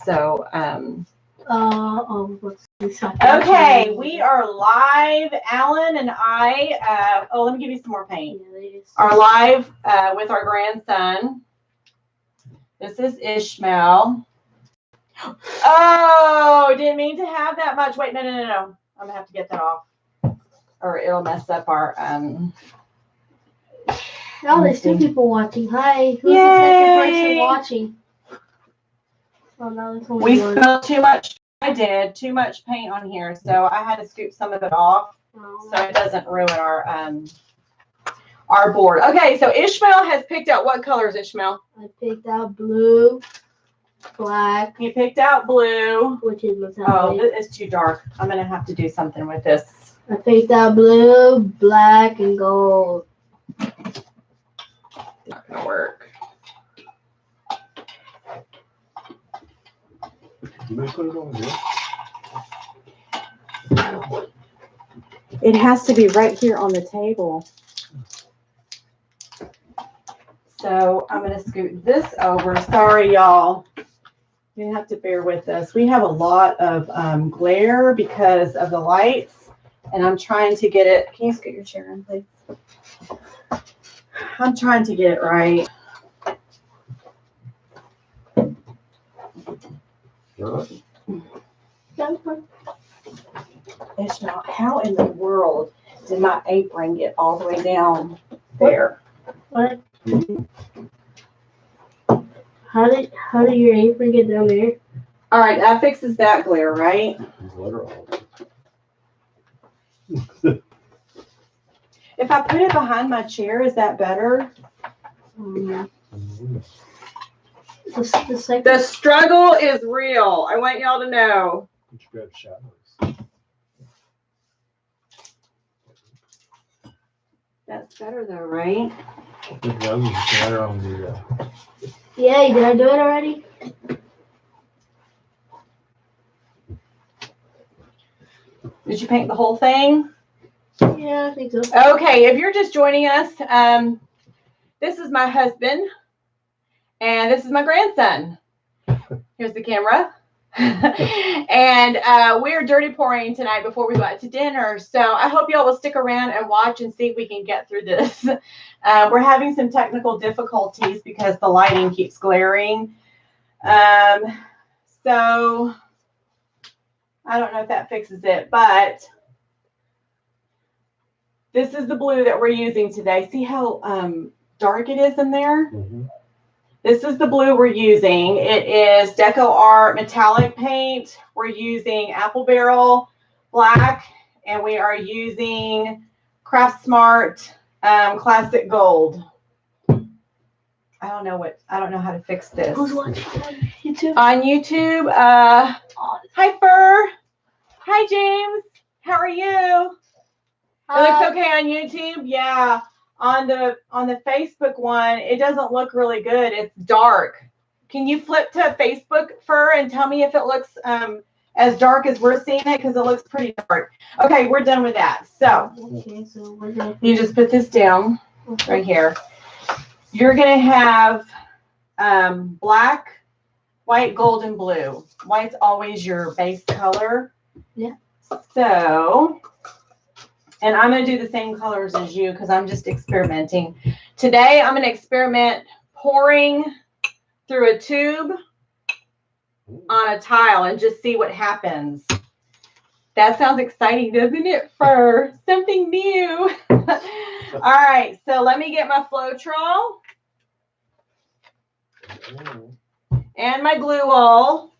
So, okay, we are live. Alan and I, let me give you some more paint. Are live with our grandson. This is Ishmael. Oh, didn't mean to have that much. Wait, no. I'm gonna have to get that off, or it'll mess up our Oh, there's two people watching. Hi, who's the second person watching? Oh, no, there's only we one. spilled too much. I did too much paint on here, so I had to scoop some of it off so it doesn't ruin our board. Okay, so Ishmael has picked out what colors, Ishmael? I picked out blue, black. You picked out blue. Which is metallic. Oh, this is too dark. I'm gonna have to do something with this. I picked out blue, black, and gold. Not gonna work. You may put it on here. It has to be right here on the table. So I'm gonna scoot this over. Sorry, y'all. You have to bear with us. We have a lot of glare because of the lights, and I'm trying to get it. Can you scoot your chair in, please? I'm trying to get it right. Ishmael, how in the world did my apron get all the way down there? What? How did your apron get down there? All right, that fixes that glare, right? If I put it behind my chair, is that better? The struggle is real. I want y'all to know. Grab shadows. That's better though, right? Yeah, did I do it already? Did you paint the whole thing? Yeah, I think so. Okay, if you're just joining us, this is my husband, and this is my grandson. Here's the camera. And we're dirty pouring tonight before we go out to dinner. So I hope y'all will stick around and watch and see if we can get through this. We're having some technical difficulties because the lighting keeps glaring. So I don't know if that fixes it, but this is the blue that we're using today. See how dark it is in there? Mm-hmm. This is the blue we're using. It is Deco Art metallic paint. We're using Apple Barrel black, and we are using Craft Smart classic gold. I don't know how to fix this. Who's watching on YouTube? On YouTube, hi Fur. Hi James. How are you? It looks okay on YouTube. Yeah. On the Facebook one, it doesn't look really good. It's dark. Can you flip to Facebook, Fur, and tell me if it looks as dark as we're seeing it? Because it looks pretty dark. Okay, we're done with that. So, okay, so we're gonna you just put this down right here. You're going to have black, white, gold, and blue. White's always your base color. Yeah. So... and I'm going to do the same colors as you because I'm just experimenting. Today, I'm going to experiment pouring through a tube on a tile and just see what happens. That sounds exciting, doesn't it, for something new? All right, so let me get my Floetrol and my glue all.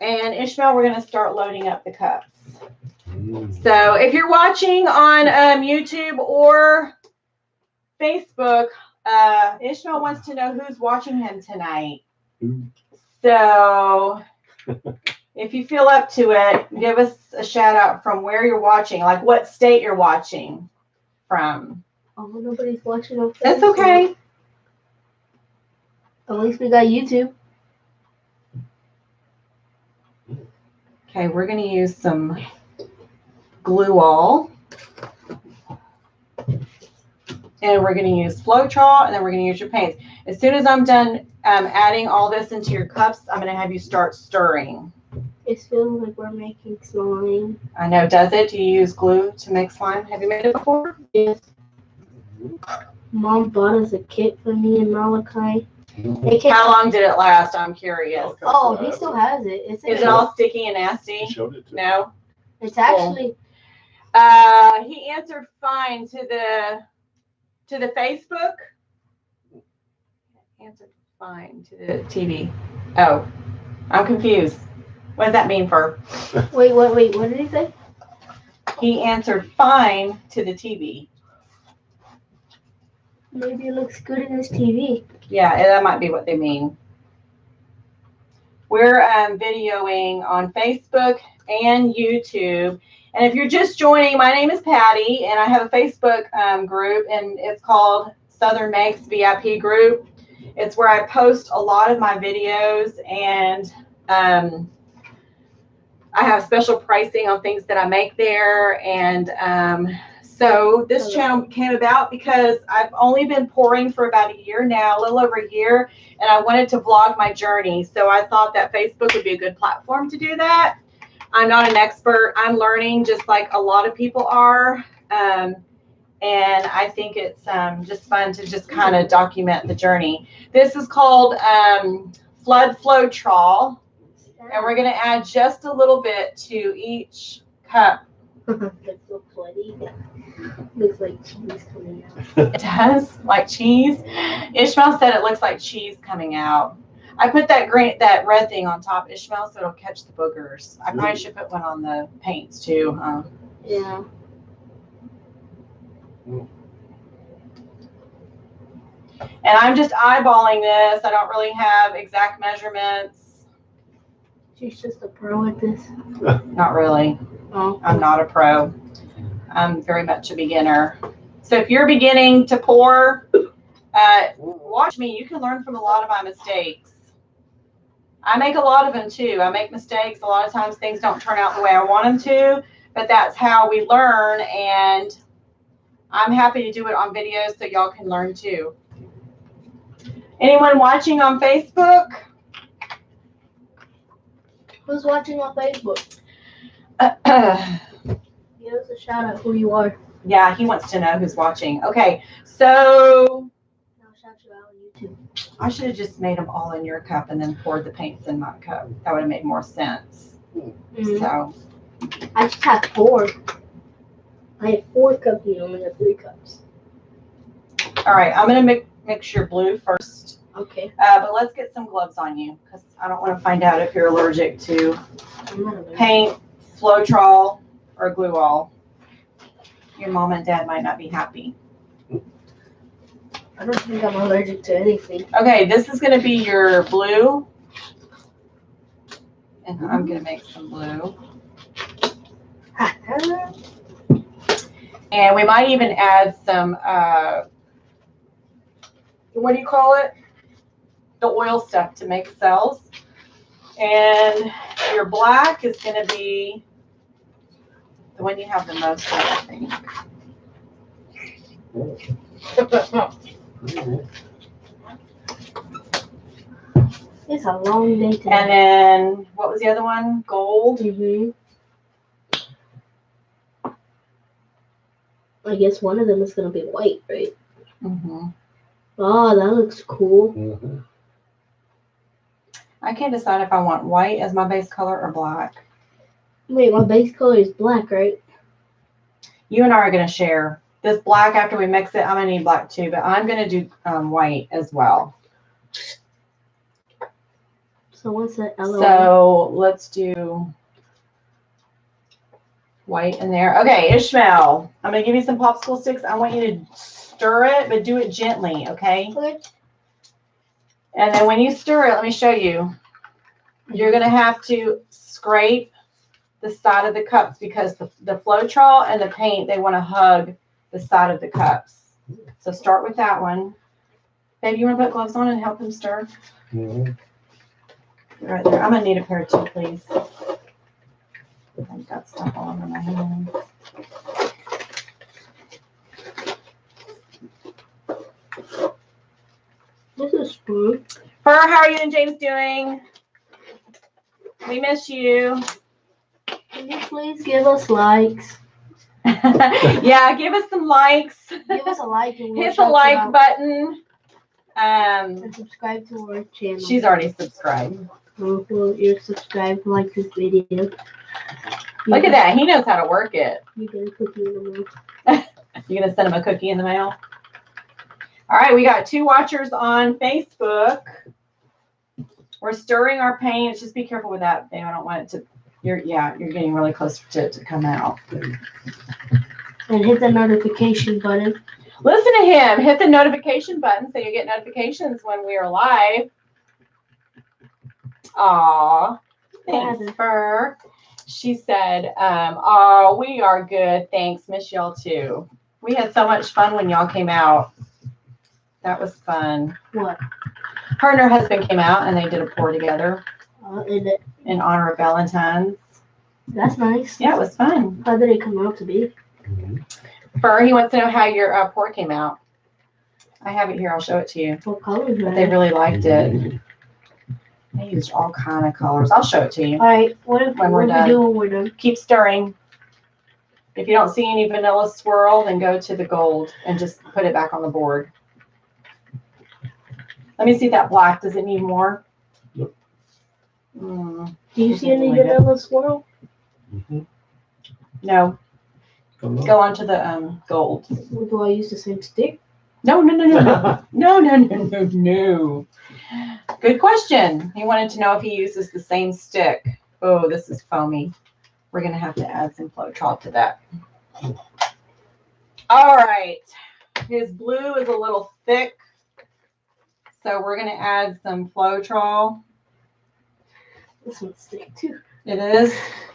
And Ishmael, we're going to start loading up the cups. So if you're watching on YouTube or Facebook, Ishmael wants to know who's watching him tonight. So if you feel up to it, give us a shout out from where you're watching, like what state you're watching from. Oh, nobody's watching on Facebook. That's okay. At least we got YouTube. Okay, we're going to use some glue all, and we're going to use Floetrol, and then we're going to use your paints. As soon as I'm done adding all this into your cups, I'm going to have you start stirring. It feels like we're making slime. I know, does it? Do you use glue to make slime? Have you made it before? Yes. Mom bought us a kit for me and Malachi. How long did it last? I'm curious. Oh, he still has it. Is it all sticky and nasty? He showed it to me. No. It's actually. He answered fine to the Facebook. Answered fine to the TV. Oh, I'm confused. What does that mean for? Wait. What did he say? He answered fine to the TV. Maybe it looks good in his TV. Yeah, that might be what they mean. We're videoing on Facebook and YouTube. And if you're just joining, my name is Patty, and I have a Facebook group, and it's called Southern Makes VIP Group. It's where I post a lot of my videos, and I have special pricing on things that I make there. And so this channel came about because I've only been pouring for about a year now, a little over a year, and I wanted to vlog my journey. So I thought that Facebook would be a good platform to do that. I'm not an expert. I'm learning just like a lot of people are. And I think it's just fun to just kind of document the journey. This is called Flood Floetrol. And we're going to add just a little bit to each cup. That's so funny. Looks like cheese coming out. It does, like cheese. Ishmael said it looks like cheese coming out. I put that red thing on top, Ishmael, so it'll catch the boogers. I probably should put one on the paints too. Yeah. And I'm just eyeballing this. I don't really have exact measurements. She's just a pro at this. Not really. Oh. I'm not a pro. I'm very much a beginner. So if you're beginning to pour, watch me. You can learn from a lot of my mistakes. I make a lot of them too. I make mistakes. A lot of times things don't turn out the way I want them to, but that's how we learn, and I'm happy to do it on videos so y'all can learn too. Anyone watching on Facebook? Who's watching on Facebook? Give us a shout out who you are. Yeah, he wants to know who's watching. Okay, so I'll shout you out on YouTube. I should have just made them all in your cup and then poured the paints in my cup. That would have made more sense. Mm-hmm. So I just have 4. I have 4 cups, you only have 3 cups. all right, I'm gonna mix your blue first. Okay. But let's get some gloves on you because I don't want to find out if you're allergic to paint, Floetrol, or Gluol. Your mom and dad might not be happy. I don't think I'm allergic to anything. Okay, this is going to be your blue. And I'm going to make some blue. And we might even add some, what do you call it? The oil stuff to make cells. And your black is going to be the one you have the most of, I think. It's a long day today. And then, what was the other one? Gold. Mm-hmm. I guess one of them is going to be white, right? Mm-hmm. Oh, that looks cool. Mm-hmm. I can't decide if I want white as my base color or black. Wait, my base color is black, right? You and I are going to share. This black, after we mix it, I'm going to need black too, but I'm going to do white as well. So what's that LOL? So let's do white in there. Okay, Ishmael, I'm going to give you some popsicle sticks. I want you to stir it, but do it gently, okay? Okay. And then when you stir it, let me show you. You're going to have to scrape the side of the cups because the Floetrol and the paint, they want to hug the side of the cups. So start with that one. Babe, you want to put gloves on and help him stir? Mm-hmm. Right there. I'm going to need a pair too, please. I've got stuff all over my hands. This is spoon. Fur, how are you and James doing? We miss you. Can you please give us likes? Yeah, give us some likes. Give us a like and we'll Hit the shout you like out. button. And subscribe to our channel. She's already subscribed. Well, you're subscribed, like this video. Look at that. He knows how to work it. You get a cookie in the mail. You gonna send him a cookie in the mail? All right, we got 2 watchers on Facebook. We're stirring our paint. Just be careful with that thing. I don't want it to. You're getting really close to it to come out. And hit the notification button. Listen to him. Hit the notification button so you get notifications when we are live. Aw, thanks, Fur. She said, oh, we are good. Thanks. Miss y'all too. We had so much fun when y'all came out. That was fun. What? Her and her husband came out and they did a pour together In in honor of Valentine's. That's nice. Yeah, it was fun. How did it come out to be? Fur, he wants to know how your pour came out. I have it here. I'll show it to you. What color is But they it? really liked it. They used all kind of colors. I'll show it to you. All right. What When we're do done. we do when we're done? Keep stirring. If you don't see any vanilla swirl, then go to the gold and just put it back on the board. Let me see that black. Does it need more? Nope. Mm, Do you see any Like it. vanilla swirl? no. Come on. Go on to the gold. Do I use the same stick? No. No. Good question. He wanted to know if he uses the same stick. Oh, this is foamy. We're going to have to add some Floetrol to that. All right. His blue is a little thick. So we're going to add some Floetrol. This one's thick too. It is.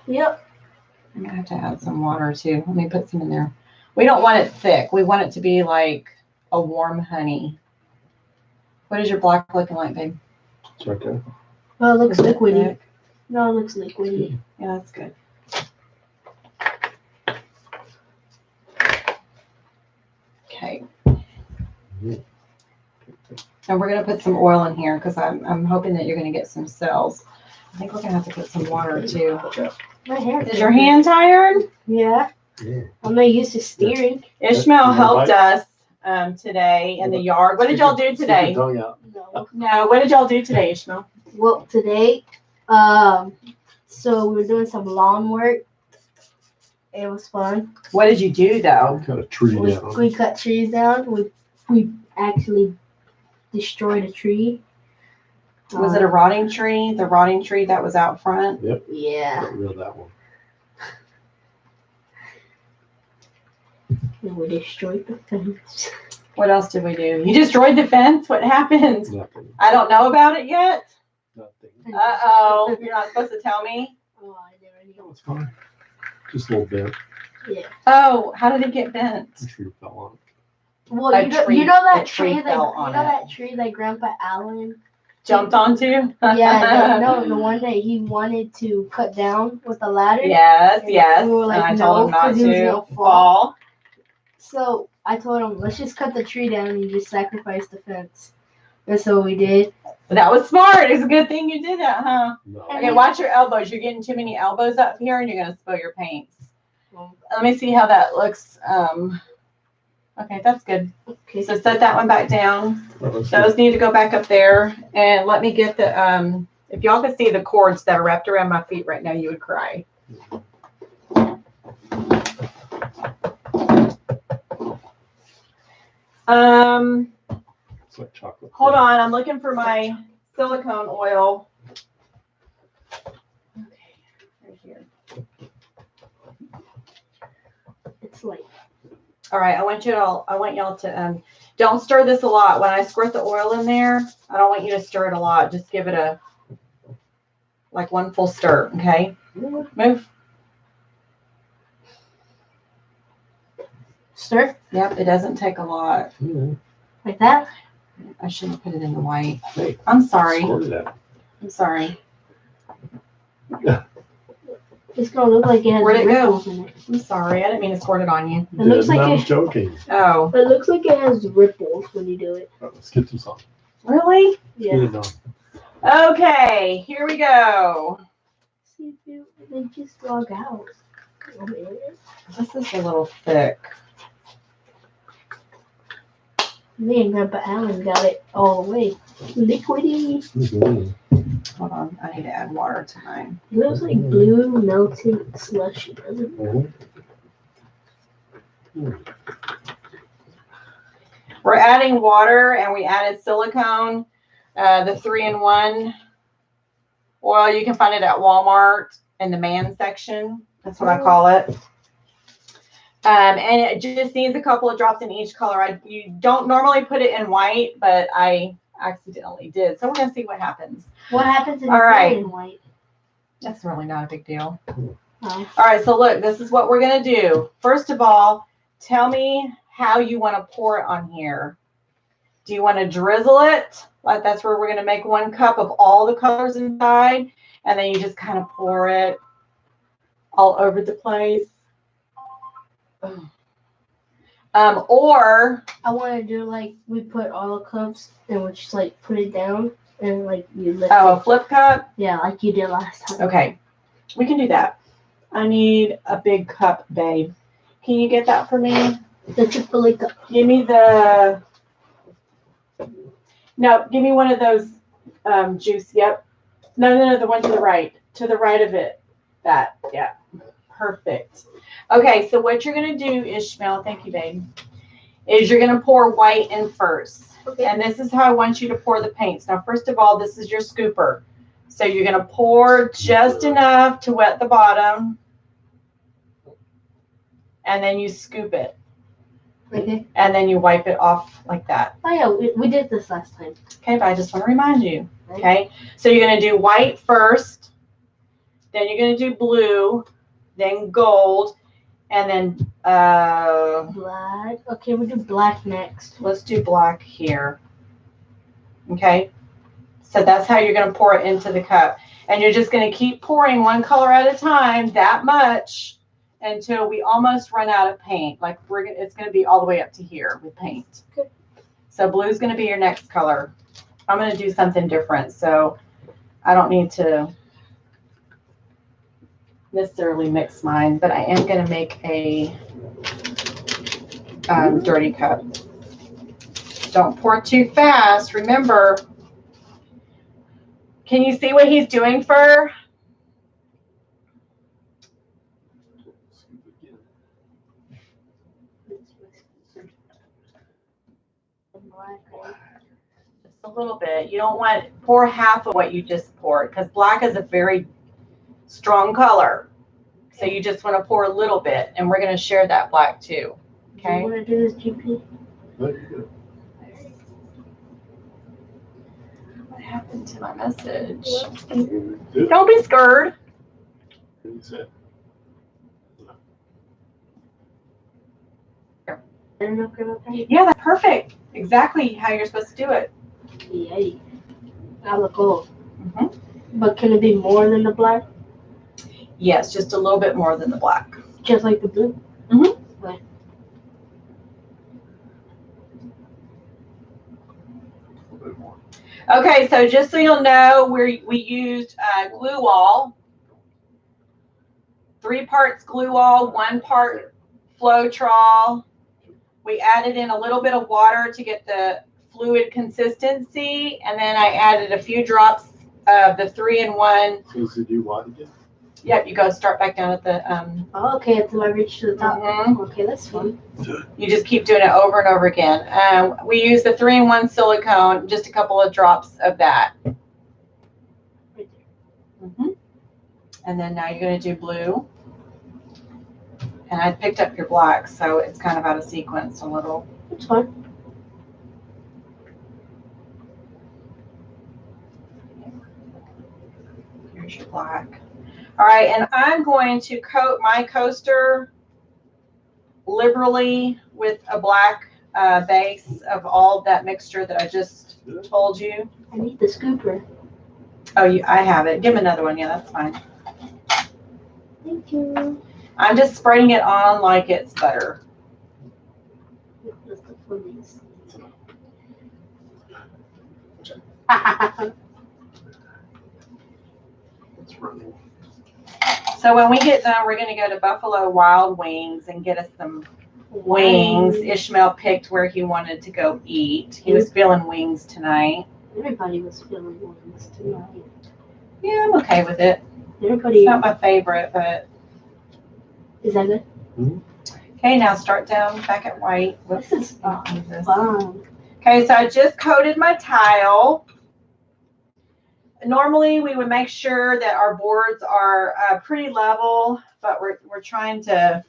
Yep. I'm going to have to add some water too. Let me put some in there. We don't want it thick. We want it to be like a warm honey. What is your black looking like, babe? It's right there. Oh, it looks Is it liquidy. thick? No, it looks liquidy. Yeah, that's good. Okay. And we're going to put some oil in here because I'm hoping that you're going to get some cells. I think we're going to have to put some water too. My hair. Is your hand tired? Yeah. Yeah. I'm not used to steering. Ishmael helped us today in the yard. What did y'all do Stick your today? tongue out. No. No, what did y'all do today, Ishmael? Well, today, so we were doing some lawn work. It was fun. What did you do though? Cut a tree We down. cut trees down. We actually destroyed a tree. Was it a rotting tree? The rotting tree that was out front? Yeah. Got rid of that one. And we destroyed the fence. What else did we do? You destroyed the fence? What happened? Nothing. I don't know about it yet. Nothing. Uh-oh. You're not supposed to tell me? Oh, I never No, knew. it's fine. Just a little bit. Yeah. Oh, how did it get bent? The tree fell on Well, A you know, tree- you know a that tree tree that fell on it. that tree that Grandpa Allen. Jumped onto? Yeah, no, the one that he wanted to cut down with a ladder. Yes, yes. We were like, and I told no, him not 'cause he was to gonna fall. So I told him, let's just cut the tree down and just sacrifice the fence. That's what we did. That was smart. It's a good thing you did that, huh? No. Okay, watch your elbows. You're getting too many elbows up here and you're going to spill your paints. Let me see how that looks. Okay, that's good. Okay. So set that one back down. Well, let's Those need to go back up there. And let me get the, if y'all could see the cords that are wrapped around my feet right now, you would cry. It's like chocolate. Hold on. I'm looking for my silicone oil. Okay, right here. It's like, All right, I want y'all to don't stir this a lot. When I squirt the oil in there, I don't want you to stir it a lot. Just give it like one full stir, okay? Move. stir Yep, it doesn't take a lot. Yeah. like that. I shouldn't put it in the white. Hey, I'm sorry. squirted that. I'm sorry. It's gonna look like it has Where'd it go? ripples in it. I'm sorry. I didn't mean to squirt it on you. It looks Didn't, like I was it- joking. Oh, It looks like it has ripples when you do it. Let's get some salt. Really? Yeah. Good enough. Okay, here we go. See if they just log out. Oh, man. This is a little thick. Me and Grandpa Allen got it all the way. Liquidy. Mhm. Hold on, I need to add water to mine. It looks like blue melted slushy, doesn't it? Mhm. We're adding water and we added silicone, the 3-in-1 oil. You can find it at Walmart in the man section. That's what I call it. And it just needs a couple of drops in each color. You don't normally put it in white, but I accidentally did. So we're going to see what happens. What happens if All you put right. it in white? That's really not a big deal. Oh. All right, so look, this is what we're going to do. First of all, tell me how you want to pour it on here. Do you want to drizzle it? Like that's where we're going to make 1 cup of all the colors inside, and then you just kind of pour it all over the place. Or I want to do like we put all the cups and we just like put it down and like you lift a it. flip cup. Yeah, like you did last time. Okay, we can do that. I need a big cup, babe. Can you get that for me? The Chick-fil-A cup. Give me the. No, give me one of those juice. Yep. No, the one to the right. To the right of it. That. Yeah. Perfect. Okay, so what you're going to do, Ishmael, thank you, babe, is you're going to pour white in first. Okay. And this is how I want you to pour the paints. Now, first of all, this is your scooper. So you're going to pour just enough to wet the bottom. And then you scoop it. Okay. And then you wipe it off like that. Oh yeah, we did this last time. Okay, but I just want to remind you. Okay, so you're going to do white first. Then you're going to do blue. Then gold. And then Black. Okay, we do black next. let's do black here. Okay, so that's how you're going to pour it into the cup. And you're just going to keep pouring 1 color at a time, that much, until we almost run out of paint. Like it's going to be all the way up to here with paint. Okay. So blue is going to be your next color. I'm going to do something different, so I don't need to necessarily mix mine, but I am going to make a dirty cup. Don't pour too fast. Remember, can you see what he's doing, Fur? Black. Just a little bit. You don't want pour half of what you just poured because black is a very strong color. So you just want to pour a little bit, and we're going to share that black too. Do Okay. you want to do this, GP? What happened to my message? Good. Don't be scared. Yeah, that's perfect. Exactly how you're supposed to do it. Yay. I look old. Mhm. But can it be more than the black? Yes, just a little bit more than the black. Just like the blue? Mhm. Right. Okay, so just so you'll know, we used glue wall. 3 parts glue wall, 1 part Floetrol. We added in a little bit of water to get the fluid consistency, and then I added a few drops of the 3-in-1. So did you what again? Yep, you go start back down at the. Oh, okay, until I reach to the top. Mhm. Okay, that's fun. You just keep doing it over and over again. We use the 3-in-1 silicone, just a couple of drops of that. Right Mhm. And then now you're going to do blue. And I picked up your black, so it's kind of out of sequence a little. It's fun. Here's your black. All right, and I'm going to coat my coaster liberally with a black base of all of that mixture that I just told you. I need the scooper. Oh, I have it. Give him another one. Yeah, that's fine. Thank you. I'm just spreading it on like it's butter. That's the funniest. It's running. So when we get done, we're going to go to Buffalo Wild Wings and get us some wings. Ishmael picked where he wanted to go eat. He was feeling wings tonight. Everybody was feeling wings tonight. Yeah, I'm okay with it. Everybody. It's not my favorite, but. Is that good? Okay, now start down back at white. Whoops. This is fun. Okay, so I just coated my tile. Normally we would make sure that our boards are pretty level, but we're trying to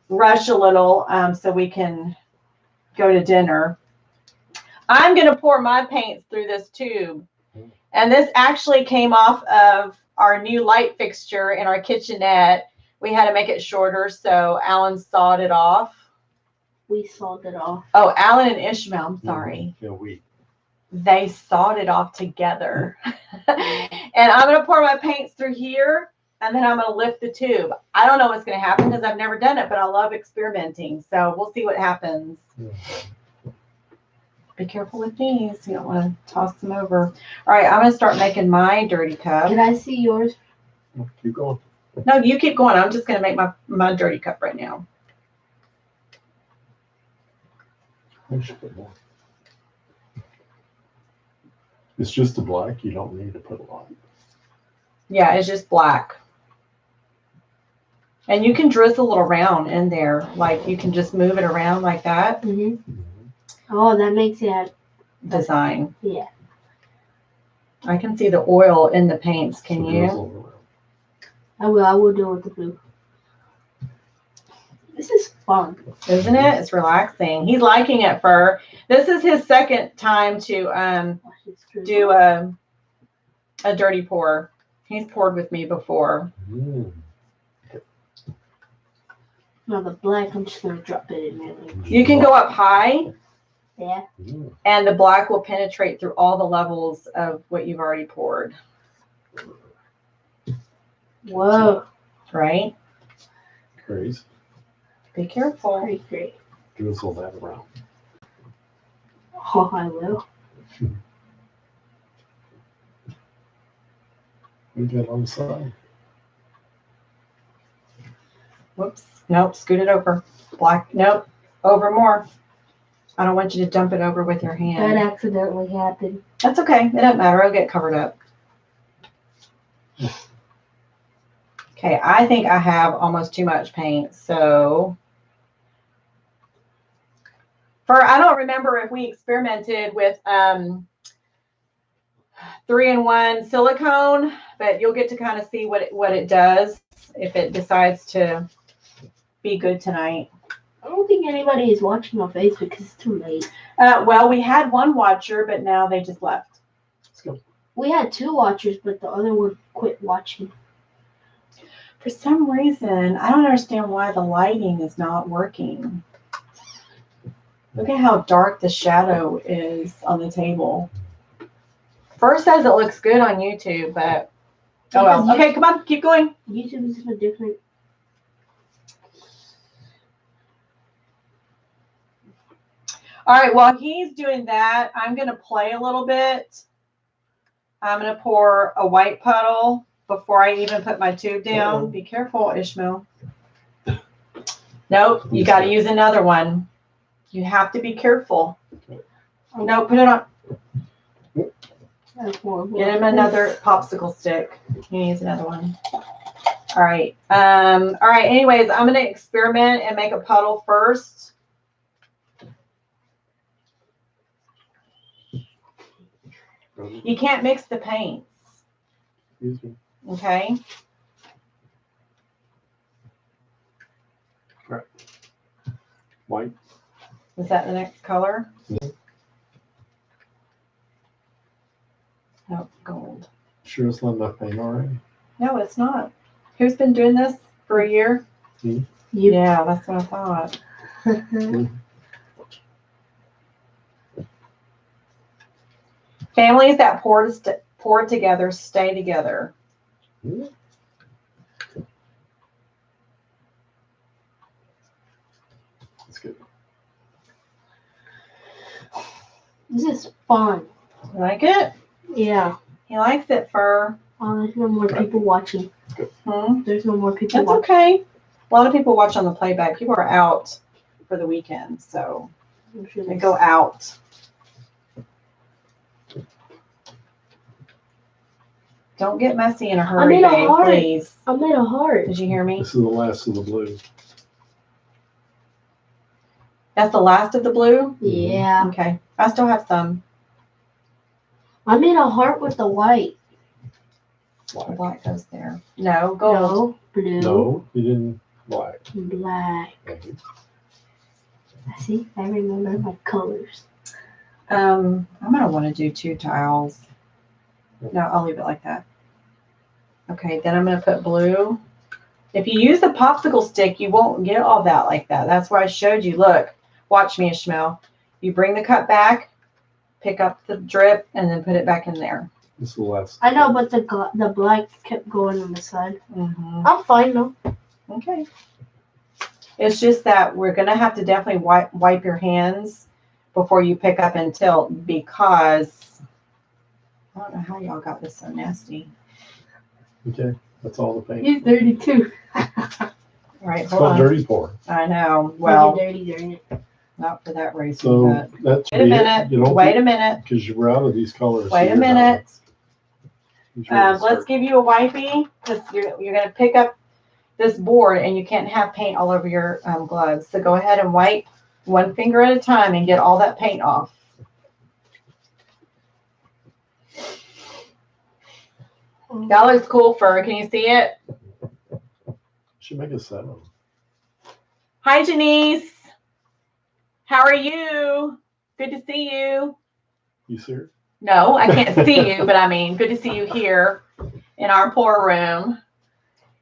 rush a little so we can go to dinner. I'm going to pour my paints through this tube. And this actually came off of our new light fixture in our kitchenette. We had to make it shorter, so Alan sawed it off. We sawed it off. Oh, Alan and Ishmael, I'm sorry. Yeah, we. They sawed it off together. And I'm going to pour my paints through here, and then I'm going to lift the tube. I don't know what's going to happen because I've never done it, but I love experimenting. So we'll see what happens. Yeah. Be careful with these. You don't want to toss them over. All right, I'm going to start making my dirty cup. Can I see yours? Keep going. No, you keep going. I'm just going to make my dirty cup right now. I should put more. It's just a black. You don't need to put a lot. Yeah, it's just black. And you can drizzle it around in there. Like you can just move it around like that. Mm-hmm. Oh, that makes it Design. Yeah. I can see the oil in the paints. Can So you? drizzle around. I will do it with the blue. This is fun. Isn't it? It's relaxing. He's liking it, Fur. This is his second time to do a dirty pour. He's poured with me before. Now the black, I'm just gonna drop it in there. You can go up high. Yeah. And the black will penetrate through all the levels of what you've already poured. Whoa. Right? Crazy. Be careful. Pretty great. Drizzle that around. Oh, I will. We got on the side. Whoops. Nope. Scoot it over. Black. Nope. Over more. I don't want you to dump it over with your hand. That accidentally happened. That's okay. It doesn't matter. It'll get covered up. Okay. I think I have almost too much paint. So I don't remember if we experimented with 3-in-1 silicone, but you'll get to kind of see what it does if it decides to be good tonight. I don't think anybody is watching on Facebook because it's too late. Well, we had one watcher, but now they just left. Let's go. We had 2 watchers, but the other one quit watching. For some reason, I don't understand why the lighting is not working. Look at how dark the shadow is on the table. First says it looks good on YouTube, but oh well. Okay, come on, keep going. YouTube is in a different. All right, while he's doing that, I'm going to play a little bit. I'm going to pour a white puddle before I even put my tube down. Uh-oh. Be careful, Ishmael. Nope, you got to use another one. You have to be careful. No, put it on. Get him another popsicle stick. He needs another one. All right. All right. Anyways, I'm going to experiment and make a puddle first. You can't mix the paints. Excuse me. Okay. Right. White. Is that the next color? Yeah. No, gold. Sure it's not enough paint already? No, it's not. Who's been doing this for a year? You. Yeah, that's what I thought. Families that pour together stay together. That's good. This is fun. You like it? Yeah. He likes it, Fur. Oh, there's no more people watching. Hmm? There's no more people That's watching. okay. A lot of people watch on the playback. People are out for the weekend, so I'm sure they there's- go out. Don't get messy in a hurry, made a babe, heart. please. I made a heart. Did you hear me? This is the last of the blue. That's the last of the blue? Yeah. Okay. I still have some. I made a heart with the white. The black goes there. No, gold. No, blue, No, you didn't black. black. Okay. See, I remember my colors. I'm gonna want to do 2 tiles. No, I'll leave it like that. Okay, then I'm gonna put blue. If you use the popsicle stick, you won't get all that like that. That's why I showed you. Look, watch me, Ishmael. You bring the cup back, pick up the drip, and then put it back in there. This is the last. I know, but the black kept going on the side. Mm-hmm. I'm fine though. Okay. It's just that we're gonna have to definitely wipe your hands before you pick up and tilt, because I don't know how y'all got this so nasty. Okay, that's all the paint. He's dirty too. Right, It's hold not on. dirty pour. I know. Well, dirty, dirty. not for that reason. So But that's wait a minute. You don't Wait a minute. because you were out of these colors. Wait a minute. Let's Let's give you a wipey, because you're gonna pick up this board and you can't have paint all over your gloves. So go ahead and wipe one finger at a time and get all that paint off. That looks cool, Fur. Can you see it? Should make a 7. Hi, Janice. How are you? Good to see you. You see her? No, I can't see you, but I mean, good to see you here in our pour room.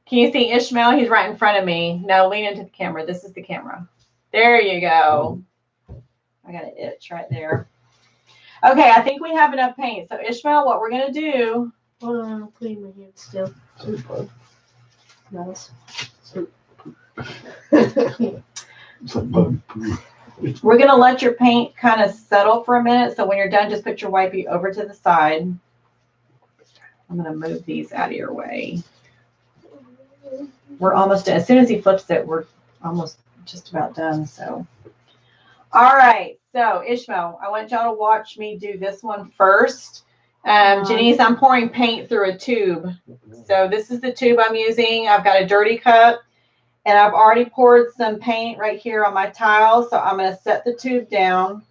Can you see Ishmael? He's right in front of me. No, lean into the camera. This is the camera. There you go. I got an itch right there. Okay, I think we have enough paint. So Ishmael, what we're going to do. Hold on, I'm putting my hand still. Sorry, bud. Nice. It's like bug. We're going to let your paint kind of settle for a minute. So when you're done, just put your wipey over to the side. I'm going to move these out of your way. We're almost, as soon as he flips it, we're almost just about done. So, all right. So Ishmael, I want y'all to watch me do this one first. Janice, I'm pouring paint through a tube. So this is the tube I'm using. I've got a dirty cup. And I've already poured some paint right here on my tile. So I'm going to set the tube down.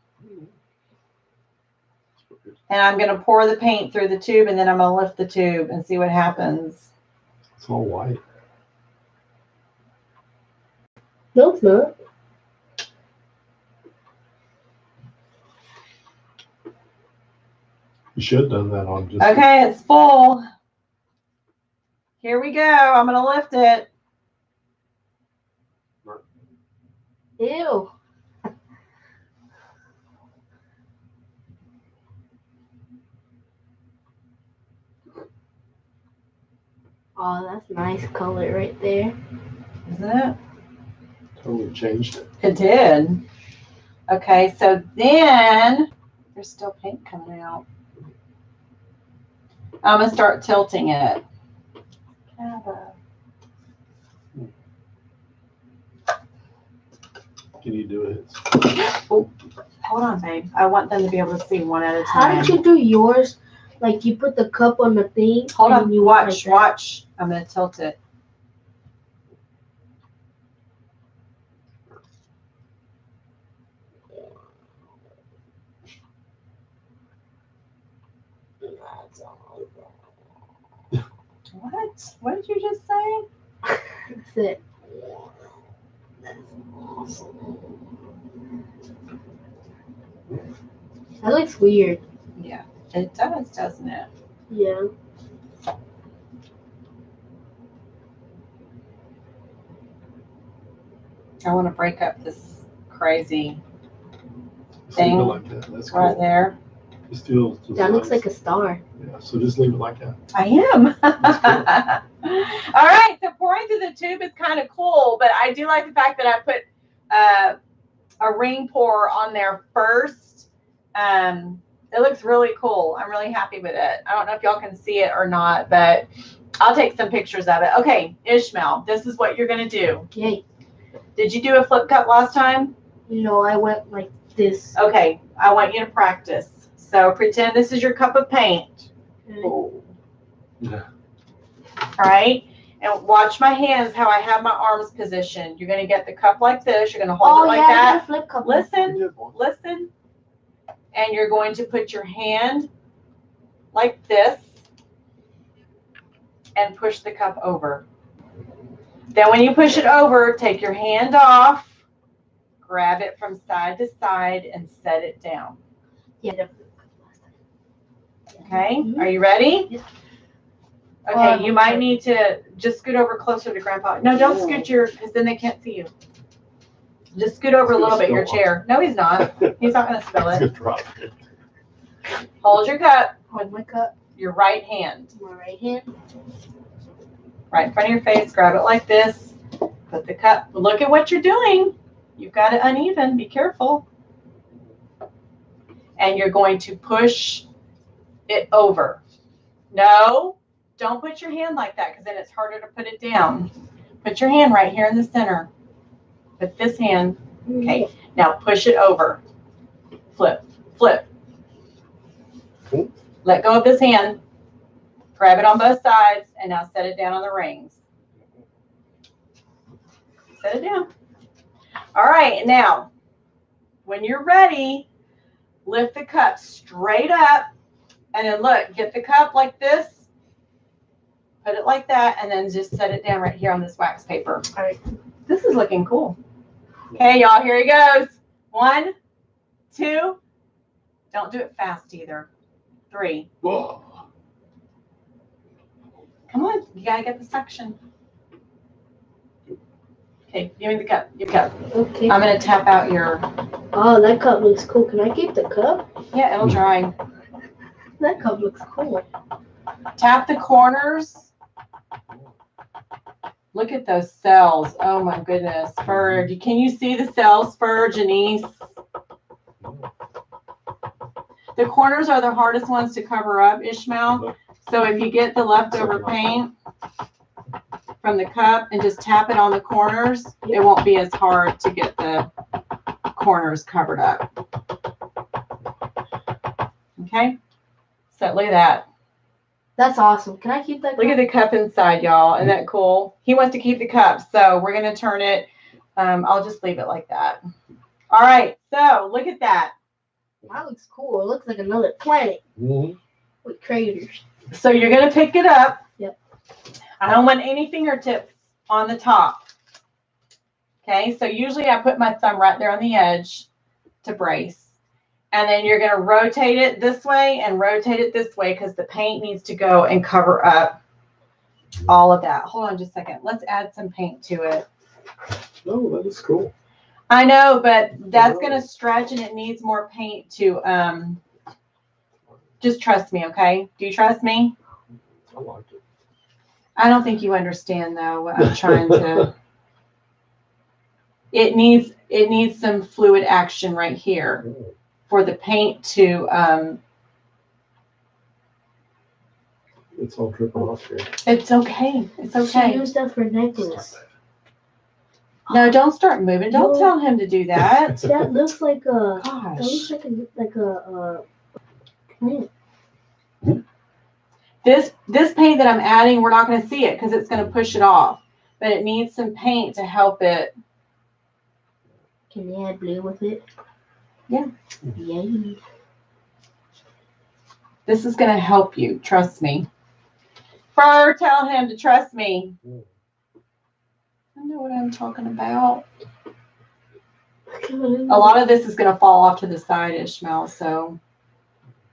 And I'm going to pour the paint through the tube. And then I'm going to lift the tube and see what happens. It's all white. No, it's not. You should have done that on just. Okay, it's full. Here we go. I'm going to lift it. Ew. Oh, that's nice color right there. Isn't it? Totally changed it. It did. Okay, so then there's still paint coming out. I'm going to start tilting it. Can you do it? Oh, hold on, babe. I want them to be able to see one at a How time. did you do yours? Like you put the cup on the thing. Hold and on. you went Watch, like that? watch. I'm going to tilt it. What? What did you just say? That's it. That looks weird. Yeah, it does, doesn't it? Yeah. I want to break up this crazy Just leave it Thing. like that. That's right cool. there. Just feel. That looks like a star. Yeah. So just leave it like that. I am. All right, so pouring through the tube is kind of cool, but I do like the fact that I put a ring pour on there first. It looks really cool. I'm really happy with it. I don't know if y'all can see it or not, but I'll take some pictures of it. Okay, Ishmael, this is what you're going to do. Okay. Did you do a flip cup last time? I went like this. Okay, I want you to practice. So pretend this is your cup of paint. Okay. Yeah. All right? And watch my hands, how I have my arms positioned. You're going to get the cup like this. You're going to hold it like yeah, that. it's a flip cup. You Listen, did one. listen. And you're going to put your hand like this and push the cup over. Then when you push it over, take your hand off, grab it from side to side, and set it down. Yeah. Okay? Mhm. Are you ready? Yeah. Okay, you might need to just scoot over closer to Grandpa. No, don't scoot because then they can't see you. Just scoot over a little bit, your chair. No, he's not. He's not going to spill It's it. gonna drop it. Hold your cup, Hold my cup. your right hand, My right hand. right in front of your face. Grab it like this. Put the cup. Look at what you're doing. You've got it uneven. Be careful. And you're going to push it over. No, don't put your hand like that because then it's harder to put it down. Put your hand right here in the center. Put this hand. Okay, now push it over. Flip, flip. Cool. Let go of this hand. Grab it on both sides and now set it down on the rings. Set it down. All right, now when you're ready, lift the cup straight up and then look, get the cup like this, put it like that, and then just set it down right here on this wax paper. All right. This is looking cool. Okay, y'all, here he goes. 1, 2, don't do it fast either. 3. Whoa. Come on, you gotta get the suction. Okay, give me the cup, your cup. Okay. I'm gonna tap out your, Oh, that cup looks cool. Can I keep the cup? yeah, it'll dry. That cup looks cool. Tap the corners. Look at those cells. Oh my goodness. Fur, can you see the cells, Fur, Janice? The corners are the hardest ones to cover up, Ishmael. So if you get the leftover paint from the cup and just tap it on the corners, it won't be as hard to get the corners covered up. Okay? So look at that. That's awesome. Can I keep that Look at cup? the cup inside, y'all. Isn't that cool? He wants to keep the cup, so we're going to turn it. I'll just leave it like that. All right, so look at that. That looks cool. It looks like another planet Mhm. with craters. So you're going to pick it up. Yep. I don't want any fingertips on the top. Okay, so usually I put my thumb right there on the edge to brace. And then you're going to rotate it this way and rotate it this way because the paint needs to go and cover up all of that. Hold on just a second. Let's add some paint to it. Oh, that is cool. I know, but that's going to stretch and it needs more paint to, just trust me, okay? Do you trust me? I like it. I don't think you understand though what I'm trying to. It needs some fluid action right here for the paint to, It's all dripping off here. it's okay. It's She okay. used that for necklace. No, don't start moving. Don't No. tell him to do that. That looks like a. That looks Gosh. like a plant. This paint that I'm adding, we're not going to see it because it's going to push it off. But it needs some paint to help it. Can they add blue with it? Yeah. Yay. This is going to help you. Trust me. Fur, tell him to trust me. I know what I'm talking about. A lot of this is going to fall off to the side, Ishmael. So,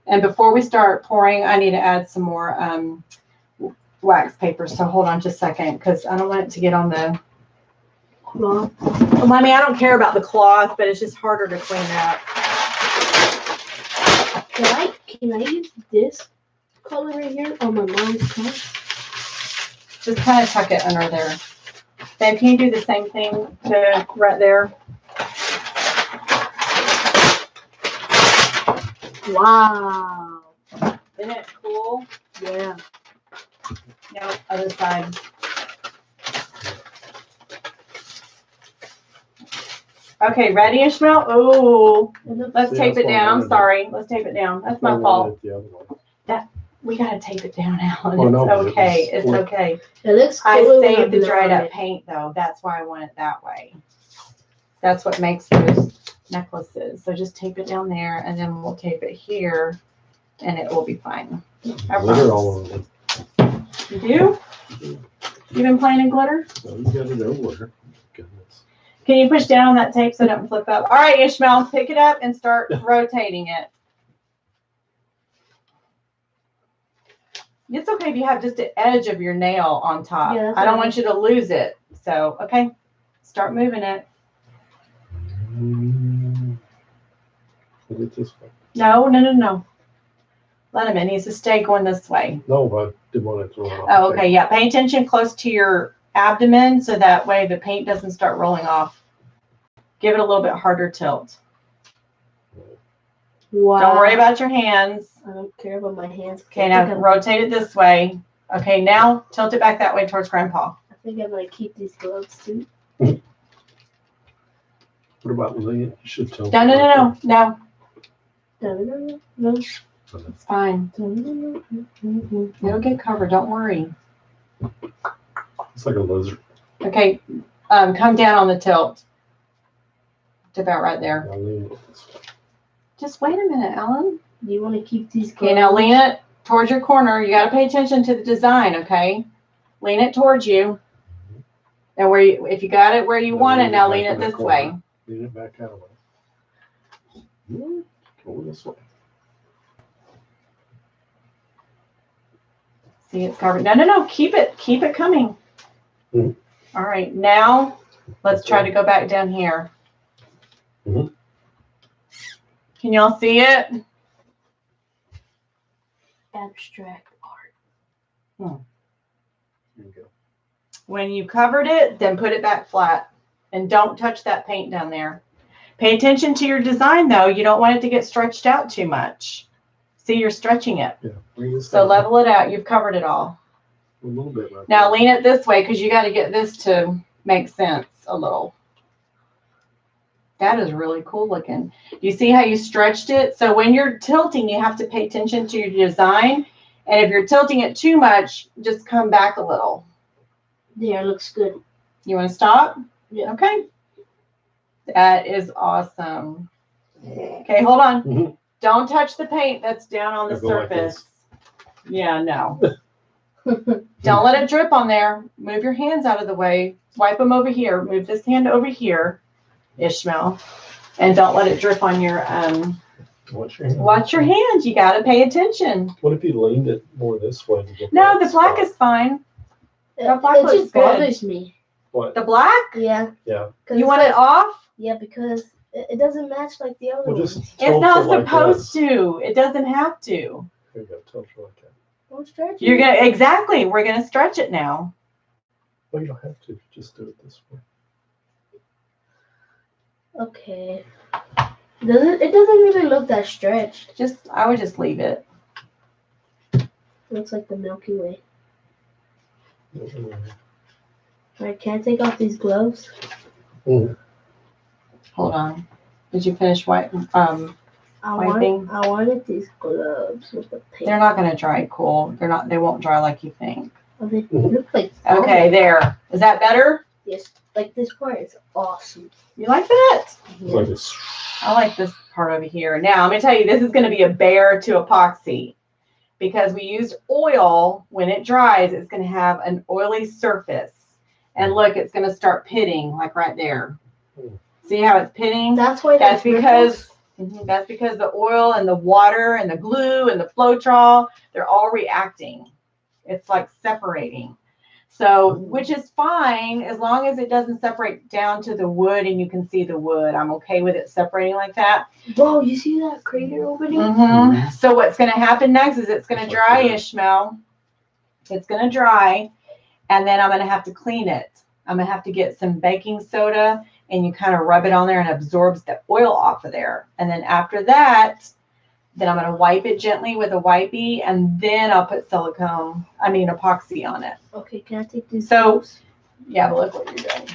and before we start pouring, I need to add some more wax paper. So hold on just a second because I don't want it to get on the. Cloth. Well, I mean, I don't care about the cloth, but it's just harder to clean up. Can I use this color right here on my mom's car? Just kind of tuck it under there. Then can you do the same thing to right there? Wow. Isn't it cool? Yeah. Nope, other side. Okay, ready, Ishmael? Oh, let's See, tape that's it why I down. I'm wanted it. sorry. Let's tape it down. That's I my fault. wanted the other one. We gotta tape it down, Alan. Oh, no, but It's it okay. was It's split. okay. It looks I cooler when saved the I'm dried blowing up it. paint though. That's why I want it that way. That's what makes those necklaces. So just tape it down there and then we'll tape it here and it will be fine. I Glitter promise. all over it. You do? You been playing in glitter? So you got it everywhere. Goodness. Can you push down on that tape so it doesn't flip up? All right, Ishmael, pick it up and start rotating it. It's okay if you have just the edge of your nail on top. Yeah, that's I don't fine. want you to lose it. So, okay, start moving it. Put it this way. No, no, no, no. Let him. It needs to stay going this way. No, but I didn't want to throw it off. Oh, okay, yeah. Pay attention close to your abdomen so that way the paint doesn't start rolling off. Give it a little bit harder tilt. Wow. Don't worry about your hands. I don't care about my hands. Okay, now rotate it this way. Okay, now tilt it back that way towards Grandpa. I think I'm gonna keep these gloves too. What about Lillian? You should tell No, no, no, no, no. No. It's fine. It'll get covered. Don't worry. It's like a lizard. Okay, come down on the tilt. To about right there. I'll lean it this way. Just wait a minute, Alan. Do you want to keep these gloves? Okay, now lean it towards your corner. You got to pay attention to the design, okay? Lean it towards you. And where you, if you got it where you want it, now lean it this way. Lean it back out of it. Go this way. See, it's covered. No, no, no. Keep it coming. Mhm. All right, now let's try to go back down here. Mhm. Can y'all see it? Abstract art. There you go. When you covered it, then put it back flat. And don't touch that paint down there. Pay attention to your design, though. You don't want it to get stretched out too much. See, you're stretching it. Yeah. Bring this So down level it out. You've covered it all. a little bit right Now there. lean it this way because you got to get this to make sense a little. That is really cool looking. You see how you stretched it? So when you're tilting, you have to pay attention to your design. And if you're tilting it too much, just come back a little. There, looks good. You want to stop? Yeah. Okay. That is awesome. Okay, hold on. Mhm. Don't touch the paint that's down on the Yeah, go like surface. Yeah, no. Don't let it drip on there. Move your hands out of the way. Wipe them over here. Move this hand over here, Ishmael. And don't let it drip on your, Watch your hand. watch your hands. You got to pay attention. What if you leaned it more this way? To get No, that the black spot? is fine. It, That black it looks just good. bothers me. What? The black? Yeah. Yeah. 'Cause You it's want like- it off? Yeah, because it doesn't match like the other Well, ones. just It's tilt not it like supposed this. to. It doesn't have to. There you go. Tilt it like that. Don't stretch You're it. gonna exactly. We're gonna stretch it now. Well, you don't have to. Just do it this way. Okay. It doesn't really look that stretched. I would just leave it. It looks like the Milky Way. Alright, can I take off these gloves? Mhm. Hold on. Did you finish wiping? Wiping? I wanted these gloves with the paint. They're not gonna dry cool. They're not. They won't dry like you think. Oh, they Mhm. look like Okay, there. Is that better? Yes, like this part is awesome. You like that? It's like this. I like this part over here. Now I'm gonna tell you, this is gonna be a bear to epoxy because we used oil. When it dries, it's gonna have an oily surface. And look, it's gonna start pitting like right there. See how it's pitting? That's why That's there's because ripples? that's because the oil and the water and the glue and the Floetrol, they're all reacting. It's like separating. So, which is fine as long as it doesn't separate down to the wood and you can see the wood. I'm okay with it separating like that. Whoa, you see that crater opening? Mm-hmm. So what's going to happen next is it's going to dry, Ishmael. It's going to dry, and then I'm going to have to clean it. I'm going to have to get some baking soda, and you kind of rub it on there and it absorbs the oil off of there. And then after that, Then I'm going to wipe it gently with a wipey, and then I'll put epoxy on it. Okay, can I take these? So- tools? Yeah, but look what you're doing.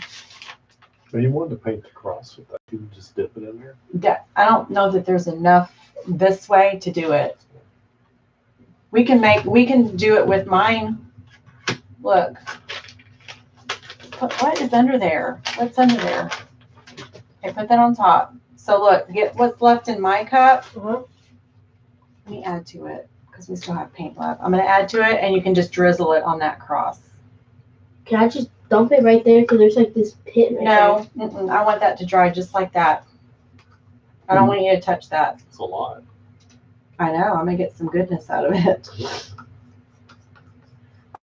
But you wanted to paint the cross with that. You can just dip it in there. I don't know that there's enough this way to do it. We can do it with mine. Look. What is under there? What's under there? Okay, put that on top. So look, get what's left in my cup. Uh-huh. Let me add to it because we still have paint left. I'm going to add to it, and you can just drizzle it on that cross. Can I just dump it right there? Because there's like this pit right No, I want that to dry just like that. I don't want you to touch that. It's a lot. I know. I'm going to get some goodness out of it.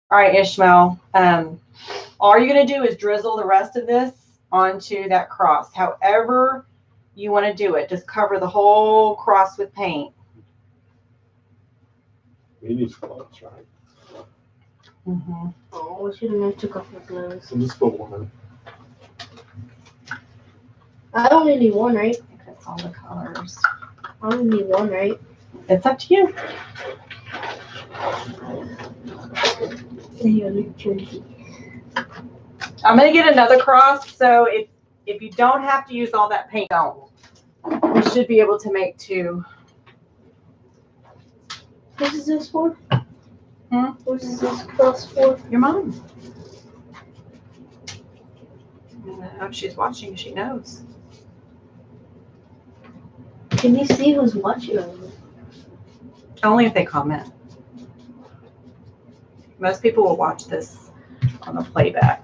All right, Ishmael. All you're going to do is drizzle the rest of this onto that cross. However you want to do it. Just cover the whole cross with paint. You need gloves, right? Mm-hmm. Oh, I should have never took off my gloves. So just put one in. I only need one, right? I think that's all the colors. I only need one, right? It's up to you. There you go, New Jersey. I'm going to get another cross. So if you don't have to use all that paint, don't. You should be able to make two. What is this for? Hmm? What is this cross for? Your mom. I hope she's watching. She knows. Can you see who's watching over there? Only if they comment. Most people will watch this on the playback.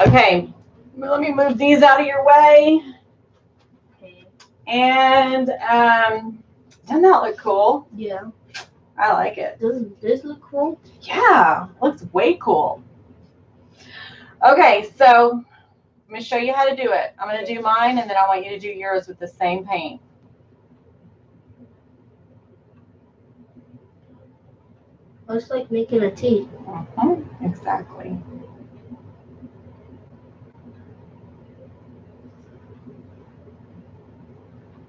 Okay, let me move these out of your way. Okay. And doesn't that look cool? Yeah. I like it. Doesn't this look cool? Yeah, looks way cool. Okay, so I'm going to show you how to do it. I'm going to do mine, and then I want you to do yours with the same paint. It's like making a tea. Exactly.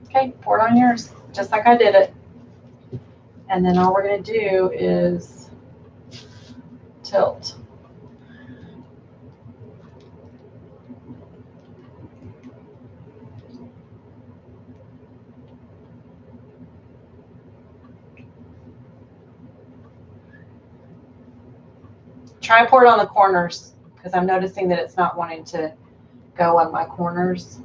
Okay, pour it on yours, just like I did it. And then all we're going to do is tilt. Try and pour it on the corners because I'm noticing that it's not wanting to go on my corners.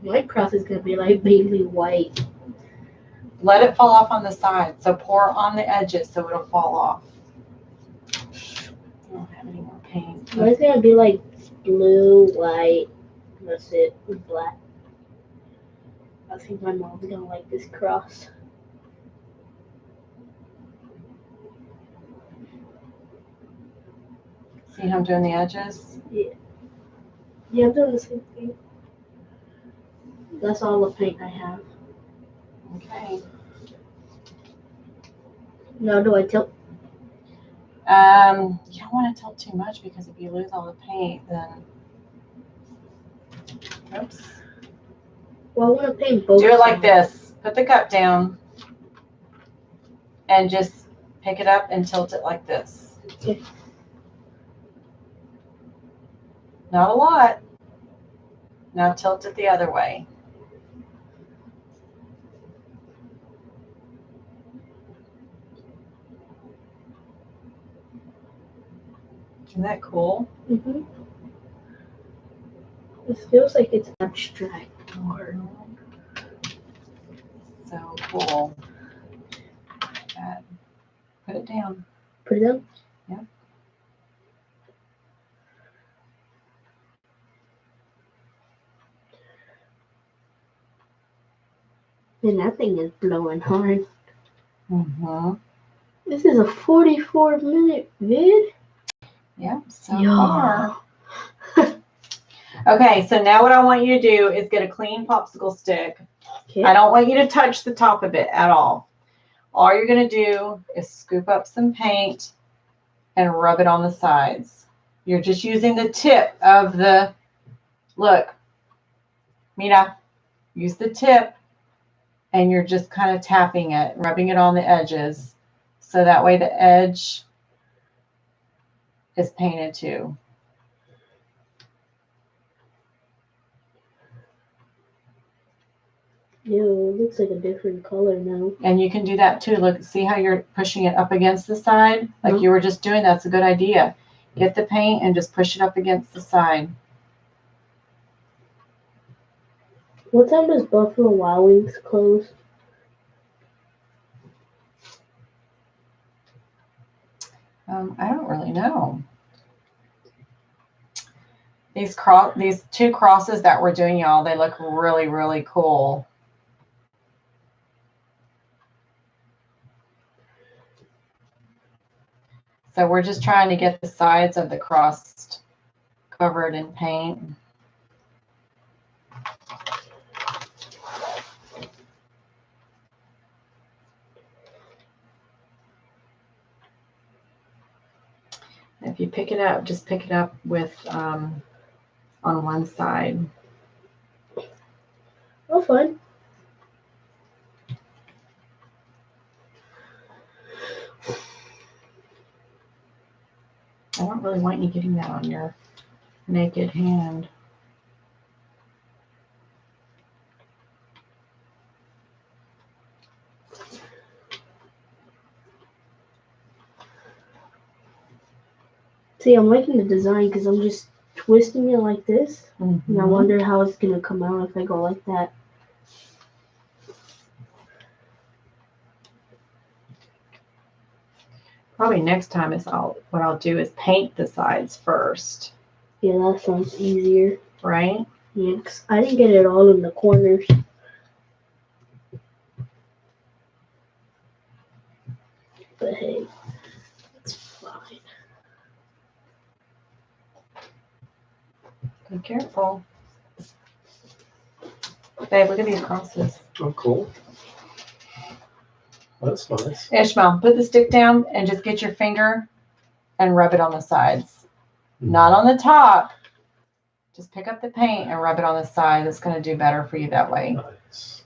My cross is gonna be like baby white. Let it fall off on the side. So pour on the edges so it'll fall off. I don't have any more paint. Mine's gonna be like blue, white. That's it. With black. I think my mom's gonna like this cross. See how I'm doing the edges? Yeah, I'm doing the same thing. That's all the paint I have. Okay. Now do I tilt? You don't want to tilt too much because if you lose all the paint, then oops. Well, I want to paint both. Do it like sides. this. Put the cup down and just pick it up and tilt it like this. Okay. Not a lot. Now tilt it the other way. Isn't that cool? Mhm. It feels like it's abstract art. So cool. Like that. Put it down. Put it down. Yeah. And that thing is blowing hard. Mm-hmm. This is a 44-minute vid. Yep, so Yeah. far. Okay, so now what I want you to do is get a clean popsicle stick. Okay. I don't want you to touch the top of it at all. All you're going to do is scoop up some paint and rub it on the sides. You're just using the tip of the, look, Mina, use the tip and you're just kind of tapping it, rubbing it on the edges. So that way the edge is painted too. Ew, it looks like a different color now. And you can do that too. Look, see how you're pushing it up against the side? Like you were just doing. That's a good idea. Get the paint and just push it up against the side. What time does Buffalo Wild Wings close? I don't really know. These two crosses that we're doing, y'all, they look really, really cool. So we're just trying to get the sides of the cross covered in paint. If you pick it up, just pick it up with on one side. Oh, fine. I don't really want you getting that on your naked hand. See, I'm liking the design because I'm just twisting it like this. Mm-hmm. And I wonder how it's going to come out if I go like that. Probably next time what I'll do is paint the sides first. Yeah, that sounds easier. Right? Yeah, 'cause I didn't get it all in the corners. But hey, it's fine. Be careful. Babe, look at these crosses. Oh, cool. That's nice. Ishmael, put the stick down and just get your finger and rub it on the sides. Not on the top. Just pick up the paint and rub it on the side. It's going to do better for you that way. Nice.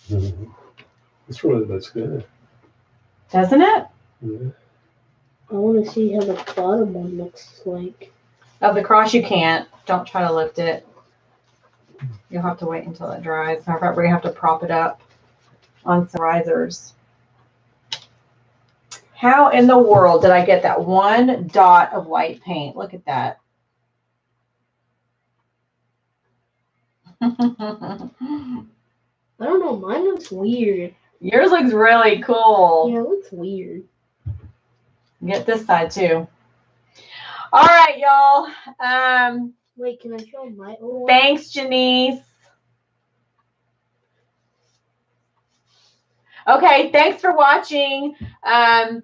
This really looks good. Doesn't it? Yeah. I want to see how the bottom one looks like. Of the cross, you can't. Don't try to lift it. You'll have to wait until it dries. Matter of fact, we're going to have to prop it up on some risers. How in the world did I get that one dot of white paint? Look at that. I don't know. Mine looks weird. Yours looks really cool. Yeah, it looks weird. Get this side too. All right, y'all. Wait, can I show my old one? Thanks, Janice. Okay, thanks for watching.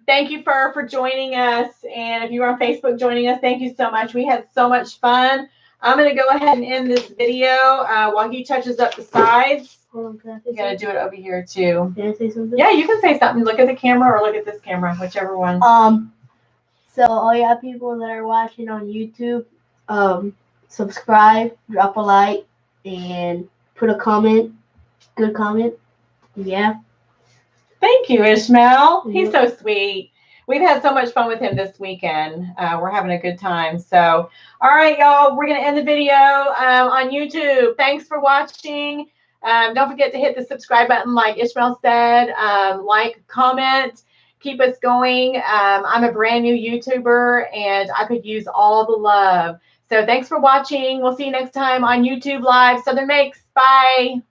Thank you for joining us. And if you were on Facebook joining us, thank you so much. We had so much fun. I'm going to go ahead and end this video while he touches up the sides. Hold on, can I say You got to something? do it over here too. Can I say something? Yeah, you can say something. Look at the camera or look at this camera, whichever one. So all y'all people that are watching on YouTube, subscribe, drop a like, and put a comment. Good comment. Yeah. Thank you, Ishmael. He's so sweet. We've had so much fun with him this weekend. We're having a good time. So, all right, y'all, we're going to end the video on YouTube. Thanks for watching. Don't forget to hit the subscribe button like Ishmael said. Like, comment, keep us going. I'm a brand new YouTuber, and I could use all the love. So thanks for watching. We'll see you next time on YouTube Live Southern Makes. Bye.